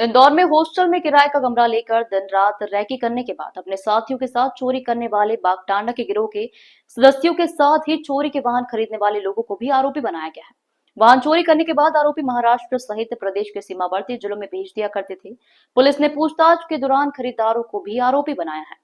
इंदौर में हॉस्टल में किराए का कमरा लेकर दिन रात रैकी करने के बाद अपने साथियों के साथ चोरी करने वाले बागटांडा के गिरोह के सदस्यों के साथ ही चोरी के वाहन खरीदने वाले लोगों को भी आरोपी बनाया गया है। वाहन चोरी करने के बाद आरोपी महाराष्ट्र सहित प्रदेश के सीमावर्ती जिलों में भेज दिया करते थे। पुलिस ने पूछताछ के दौरान खरीदारों को भी आरोपी बनाया है।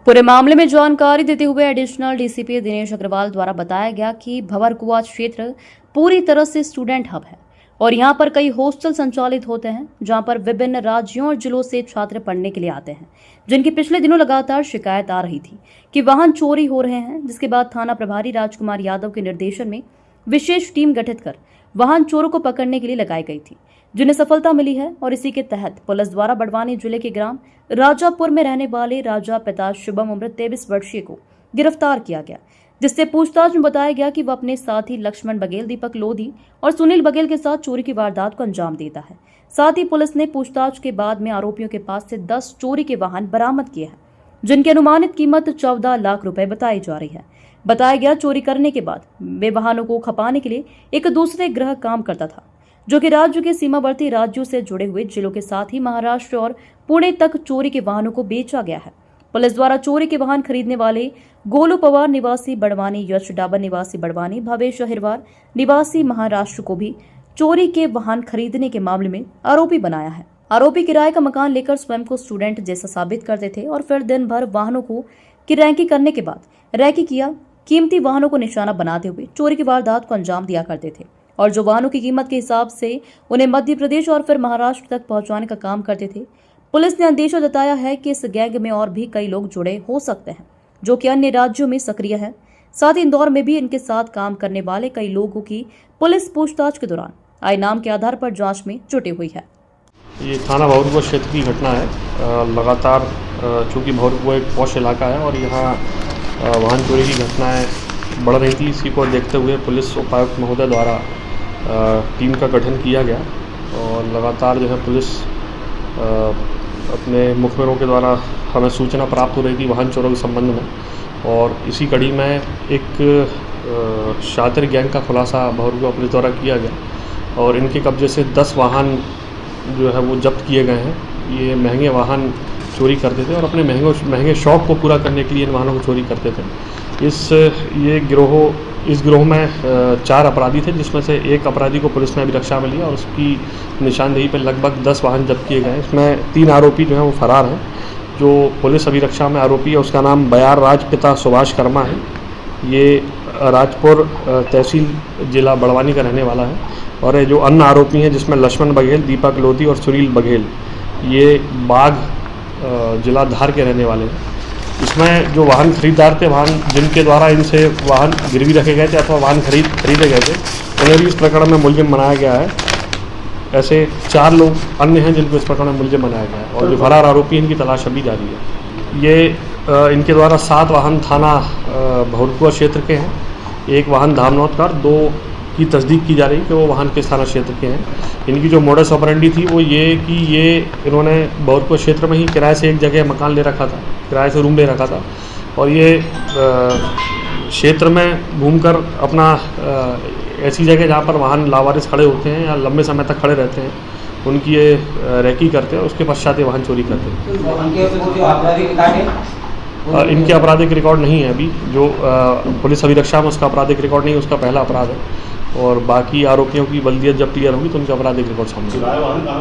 पूरे मामले में जानकारी देते हुए एडिशनल डीसीपी दिनेश अग्रवाल द्वारा बताया गया कि भंवरकुआ क्षेत्र पूरी तरह से स्टूडेंट हब है और यहाँ पर कई हॉस्टल संचालित होते हैं जहाँ पर विभिन्न राज्यों और जिलों से छात्र पढ़ने के लिए आते हैं, जिनकी पिछले दिनों लगातार शिकायत आ रही थी कि वाहन चोरी हो रहे हैं। जिसके बाद थाना प्रभारी राजकुमार यादव के निर्देशन में विशेष टीम गठित कर वाहन चोरों को पकड़ने के लिए लगाई गई थी, जिन्हें सफलता मिली है। और इसी के तहत पुलिस द्वारा बड़वानी जिले के ग्राम राजापुर में रहने वाले राजा पिता शुभम उम्र 23 वर्षीय को गिरफ्तार किया गया, जिससे पूछताछ में बताया गया कि वह अपने साथी लक्ष्मण बघेल, दीपक लोधी और सुनील बघेल के साथ चोरी की वारदात को अंजाम देता है। साथ ही पुलिस ने पूछताछ के बाद में आरोपियों के पास से 10 चोरी के वाहन बरामद किए हैं, जिनकी अनुमानित कीमत 14 लाख रुपए बताई जा रही है। बताया गया चोरी करने के बाद वे वाहनों को खपाने के लिए एक दूसरे ग्रह काम करता था, जो कि राज्य के सीमावर्ती राज्यों से जुड़े हुए जिलों के साथ ही महाराष्ट्र और पुणे तक चोरी के वाहनों को बेचा गया है। पुलिस द्वारा चोरी के वाहन खरीदने वाले गोलू पवार निवासी बड़वानी, यश डाबर निवासी बड़वानी, भवेश अहिरवार निवासी महाराष्ट्र को भी चोरी के वाहन खरीदने के मामले में आरोपी बनाया है। आरोपी किराए का मकान लेकर स्वयं को स्टूडेंट जैसा साबित करते थे और फिर दिन भर वाहनों को किराए करने के बाद रैकी किया कीमती वाहनों को निशाना बनाते हुए चोरी की वारदात को अंजाम दिया करते थे और जो वाहनों की कीमत के हिसाब से उन्हें मध्य प्रदेश और फिर महाराष्ट्र तक पहुंचाने का काम करते थे। पुलिस ने अंदेशा जताया है कि इस गैंग में और भी कई लोग जुड़े हो सकते हैं, जो कि अन्य राज्यों में सक्रिय है। साथ ही इंदौर में भी इनके साथ काम करने वाले कई लोगों की पुलिस पूछताछ के दौरान आए नाम के आधार पर जांच में जुटी हुई है। ये थाना भंवरकुआ क्षेत्र की घटना है। लगातार चूँकि भंवरकुआ एक पॉश इलाका है और यहाँ वाहन चोरी की घटनाएं बढ़ रही थी। इसी को देखते हुए पुलिस उपायुक्त महोदय द्वारा टीम का गठन किया गया और लगातार जो है पुलिस अपने मुखबिरों के द्वारा हमें सूचना प्राप्त हो रही थी वाहन चोरों के संबंध में, और इसी कड़ी में एक शातिर गैंग का खुलासा भंवरकुआ पुलिस द्वारा किया गया और इनके कब्जे से 10 वाहन जो है वो जब्त किए गए हैं। ये महंगे वाहन चोरी करते थे और अपने महंगे शौक़ को पूरा करने के लिए इन वाहनों को चोरी करते थे। इस गिरोह में 4 अपराधी थे, जिसमें से एक अपराधी को पुलिस ने अभिरक्षा में लिया और उसकी निशानदेही पर लगभग 10 वाहन जब्त किए गए। इसमें 3 आरोपी जो हैं वो फरार हैं। जो पुलिस अभिरक्षा में आरोपी है उसका नाम बयार राज पिता सुभाष कर्मा है। ये राजपुर तहसील जिला बड़वानी का रहने वाला है। और जो अन्य आरोपी हैं जिसमें लक्ष्मण बघेल, दीपक लोधी और सुनील बघेल, ये बाग जिला धार के रहने वाले हैं। इसमें जो वाहन खरीदार थे, वाहन जिनके द्वारा इनसे वाहन गिरवी रखे गए थे अथवा वाहन खरीदे गए थे, उन्हें भी इस प्रकरण में मुलजिम बनाया गया है। ऐसे 4 लोग अन्य हैं जिनको इस प्रकरण में मुलजिम बनाया गया है और जो फरार आरोपी इनकी तलाश अभी जारी है। ये इनके द्वारा 7 वाहन थाना भंवरकुआ क्षेत्र के हैं, 1 वाहन धामनौद का, 2 की तस्दीक की जा रही है कि वो वाहन किस थाना क्षेत्र के हैं। इनकी जो मोडस ऑपरेंडी थी वो ये कि इन्होंने भंवरकुआ क्षेत्र में ही किराए से एक जगह मकान ले रखा था, किराए से रूम ले रखा था और ये क्षेत्र में घूमकर अपना ऐसी जगह जहाँ पर वाहन लावारिस खड़े होते हैं या लंबे समय तक खड़े रहते हैं, उनकी ये रैकी करते हैं। उसके पश्चात ये वाहन चोरी करते हैं। इनके आपराधिक रिकॉर्ड नहीं है अभी, जो पुलिस अभिरक्षा में उसका आपराधिक रिकॉर्ड नहीं, उसका पहला अपराध है। और बाकी आरोपियों की बल्दियत जब क्लियर होगी तो उनके आपराधिक रिकॉर्ड सामने आएगा।